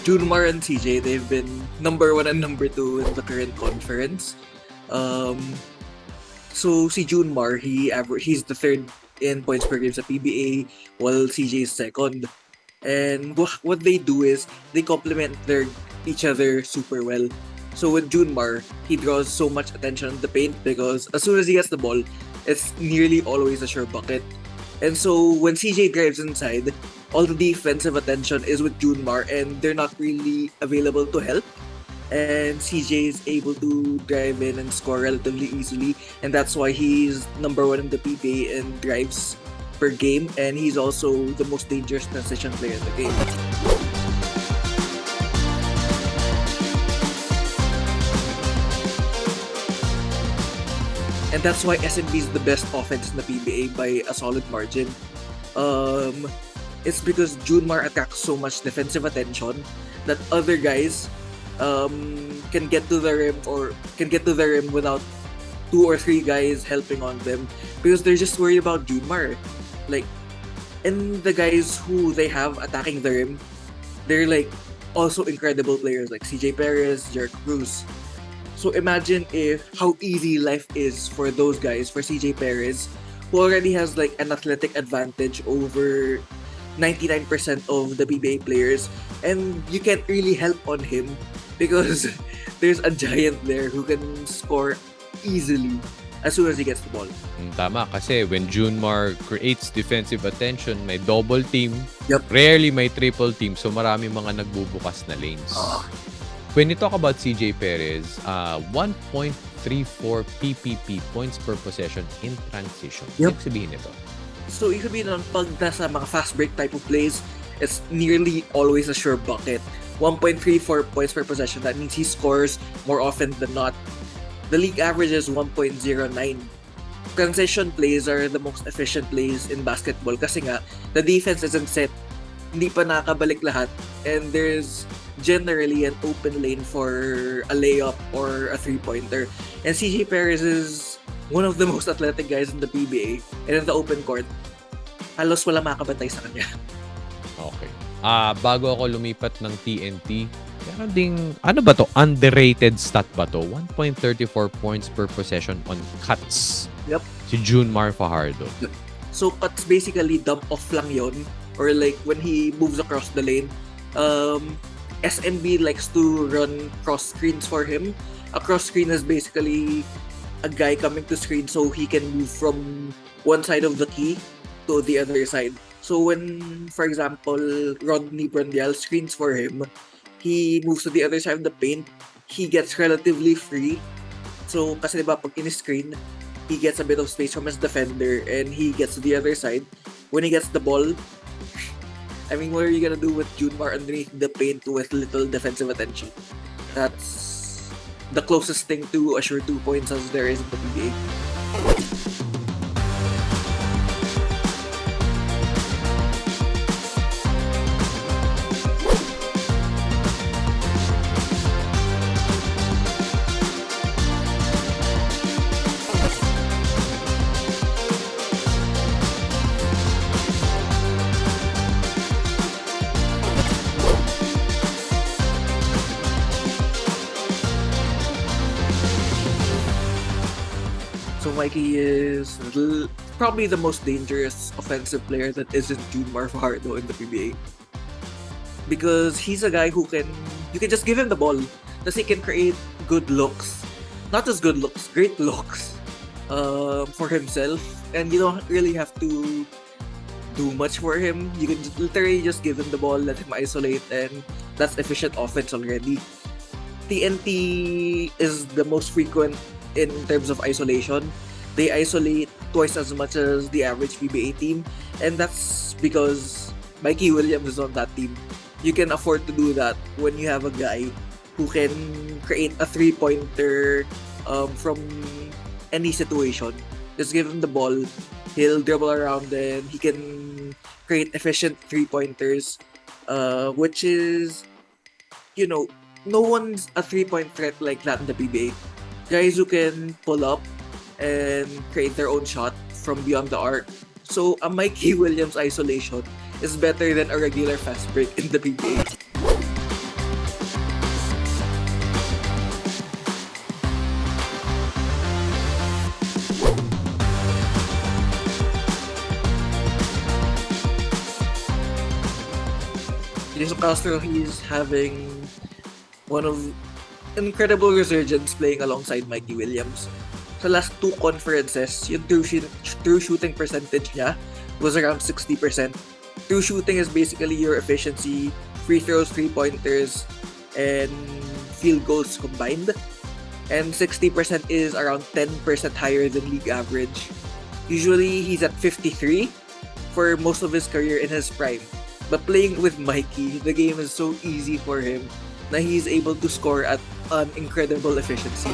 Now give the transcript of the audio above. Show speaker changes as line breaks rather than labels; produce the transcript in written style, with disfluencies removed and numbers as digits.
Junmar and Cjay, they've been number 1 and number 2 in the current conference. So si Junmar, he's the third in points per game sa PBA, while Cjay is second. And what they do is they complement each other super well. So with Junmar, he draws so much attention in the paint because as soon as he gets the ball, it's nearly always a sure bucket. And so when Cjay drives inside, all the defensive attention is with Junmar and they're not really available to help. And Cjay is able to drive in and score relatively easily, and that's why he's number 1 in the PBA in drives per game, and he's also the most dangerous transition player in the game. And that's why SMB is the best offense in the PBA by a solid margin. It's because Junmar attacks so much defensive attention that other guys can get to the rim without 2 or 3 guys helping on them because they're just worried about Junmar. And the guys who they have attacking the rim, they're also incredible players like Cjay-Perez, Cruz. So imagine how easy life is for those guys, for Cjay-Perez, who already has an athletic advantage over 99% of the PBA players, and you can't really help on him because there's a giant there who can score easily as soon as he gets the ball.
Tama, kasi when Junmar creates defensive attention, may double team,
Yep.
Rarely may triple team, so marami mga nagbubukas na lanes. When you talk about Cjay-Perez, 1.34 PPP, points per possession in transition.
Yep.
Ibig sabihin nito?
So, ibig sabihin nun, pag nasa mga fast break type of plays, it's nearly always a sure bucket. 1.34 points per possession. That means he scores more often than not. The league average is 1.09. Transition plays are the most efficient plays in basketball kasi nga, the defense isn't set. Hindi pa nakabalik lahat. And there's generally an open lane for a layup or a three-pointer. And Cjay-Perez is one of the most athletic guys in the PBA. And in the open court, halos wala makabantay sa kanya.
Okay. Bago ako lumipat ng TNT, meron ding, ano ba to? Underrated stat ba to? 1.34 points per possession on cuts.
Yep.
Si Junmar Fajardo.
Yep. So cuts basically dump off lang yon, or when he moves across the lane. SMB likes to run cross screens for him. A cross screen is basically a guy coming to screen so he can move from one side of the key to the other side. So when, for example, Rodney Brundial screens for him, he moves to the other side of the paint, he gets relatively free. So kasi diba pag in-screen, he gets a bit of space from his defender and he gets to the other side. When he gets the ball, I mean, what are you gonna do with Junmar underneath the paint with little defensive attention? That's the closest thing to a sure 2 points as there is in the PBA. So Mikey is probably the most dangerous offensive player that isn't Junmar Fajardo in the PBA. Because he's a guy who you can just give him the ball. Because he can create good looks. Not just good looks, great looks for himself. And you don't really have to do much for him. You can literally just give him the ball, let him isolate, and that's efficient offense already. TNT is the most frequent in terms of isolation. They isolate twice as much as the average PBA team, and that's because Mikey Williams is on that team. You can afford to do that when you have a guy who can create a three-pointer from any situation. Just give him the ball, he'll dribble around and he can create efficient three-pointers, which is, no one's a three-point threat like that in the PBA. Guys who can pull up and create their own shot from beyond the arc. So a Mikey Williams isolation is better than a regular fast break in the PBA. so Castro, he's having one of incredible resurgence playing alongside Mikey Williams. Sa last 2 conferences, yung true shooting percentage niya was around 60%. True shooting is basically your efficiency, free throws, 3-pointers, and field goals combined. And 60% is around 10% higher than league average. Usually, he's at 53 for most of his career in his prime. But playing with Mikey, the game is so easy for him na he's able to score at an incredible efficiency.